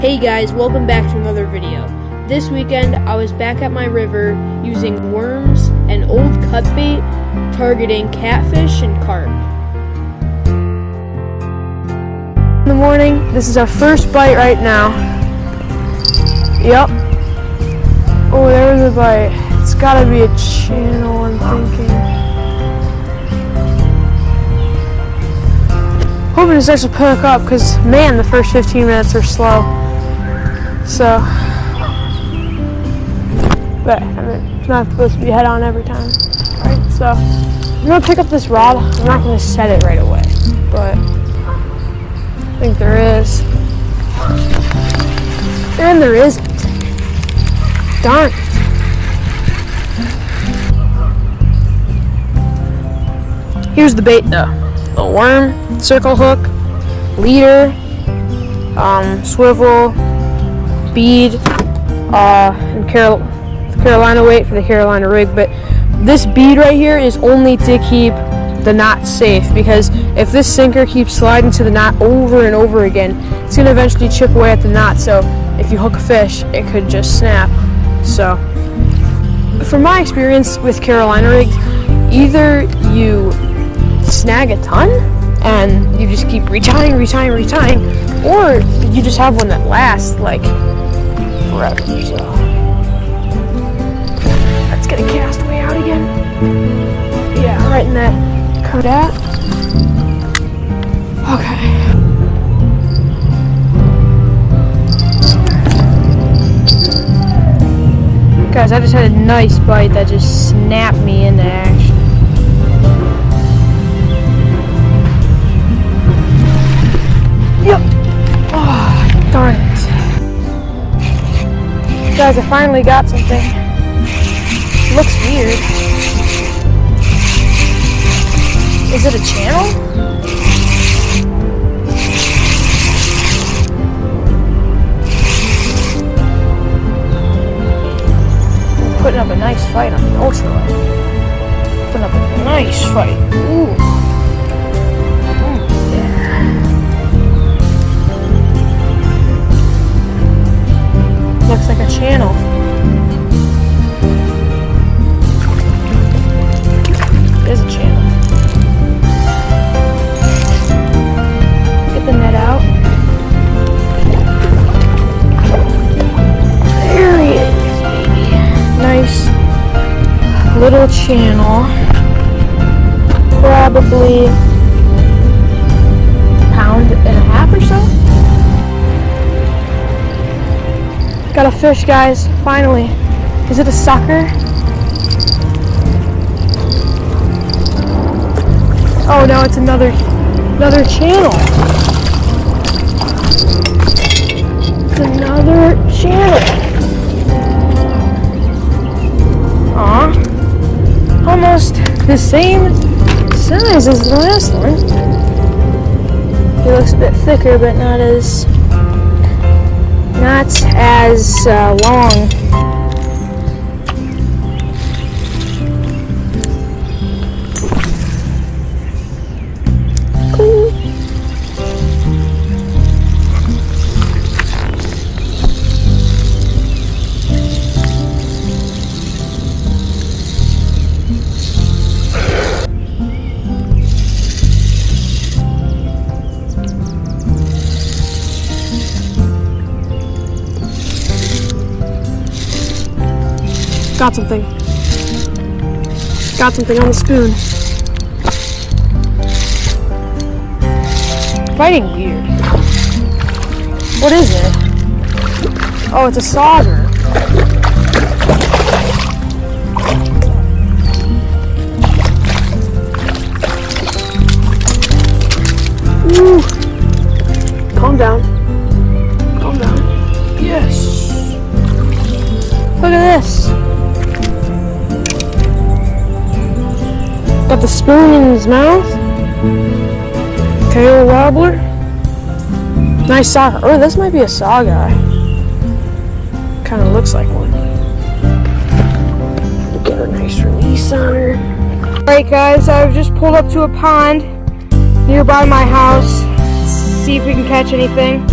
Hey guys, welcome back to another video. This weekend I was back at my river using worms and old cut bait targeting catfish and carp. In the morning, this is our first bite right now. Yep. Oh, there's a bite. It's gotta be a channel, I'm thinking. Hoping it starts to pick up because, man, the first 15 minutes are slow. So, but I mean, it's not supposed to be head on every time, right? So, I'm gonna pick up this rod. I'm not gonna set it right away, but I think there is. And there isn't. Darn it. Here's the bait though. A worm, circle hook, leader, swivel, bead, and Carolina weight for the Carolina rig. But this bead right here is only to keep the knot safe, because if this sinker keeps sliding to the knot over and over again, it's going to eventually chip away at the knot. So if you hook a fish, it could just snap. So from my experience with Carolina rigs, either you snag a ton and you just keep retying, or you just have one that lasts like forever. So let's get a castaway out again. Yeah, right in that cut out. Okay. Guys, I just had a nice bite that just snapped me into action. Yep. Oh, darn it. Guys, I finally got something. It looks weird. Is it a channel? Putting up a nice fight on the ultralight. Putting up a nice fight. Ooh. Looks like a channel. It is a channel. Get the net out. There he is, baby. Nice little channel. Probably a pound and a half or so. Got a fish, guys, finally. Is it a sucker? Oh no, it's another channel. It's another channel. Aw. Almost the same size as the last one. It looks a bit thicker, but not as long. Cool. Got something. Got something on the spoon. Fighting weird. What is it? Oh, it's a sauger. Ooh. Calm down. Calm down. Yes. Look at this. Got the spoon in his mouth. Tail wobbler. Nice saw. Oh, this might be a saw guy. Kind of looks like one. Get a nice release on her. Alright guys, I've just pulled up to a pond nearby my house. See if we can catch anything.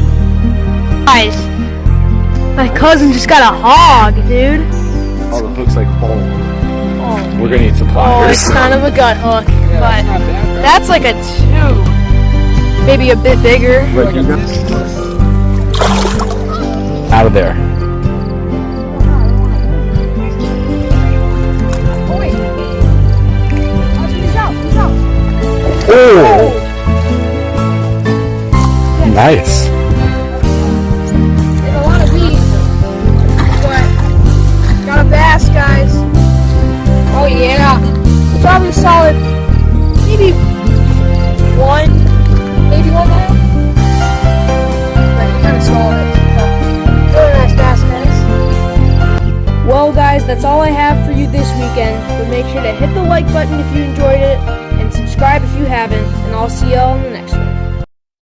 Guys, my cousin just got a hog, dude. Oh, the hook's like, oh, we're gonna need some Oh, pliers. it's kind of a gut hook, but that's like a 2. Maybe a bit bigger. Out of there. Oh! Nice. A lot of weed, but got a bass, guys. Oh yeah, probably solid, maybe 1, maybe 1 mile. But kind of solid. Really nice bass, guys. Well, guys, that's all I have for you this weekend. But make sure to hit the like button if you enjoyed it, and subscribe if you haven't. And I'll see y'all in the next one.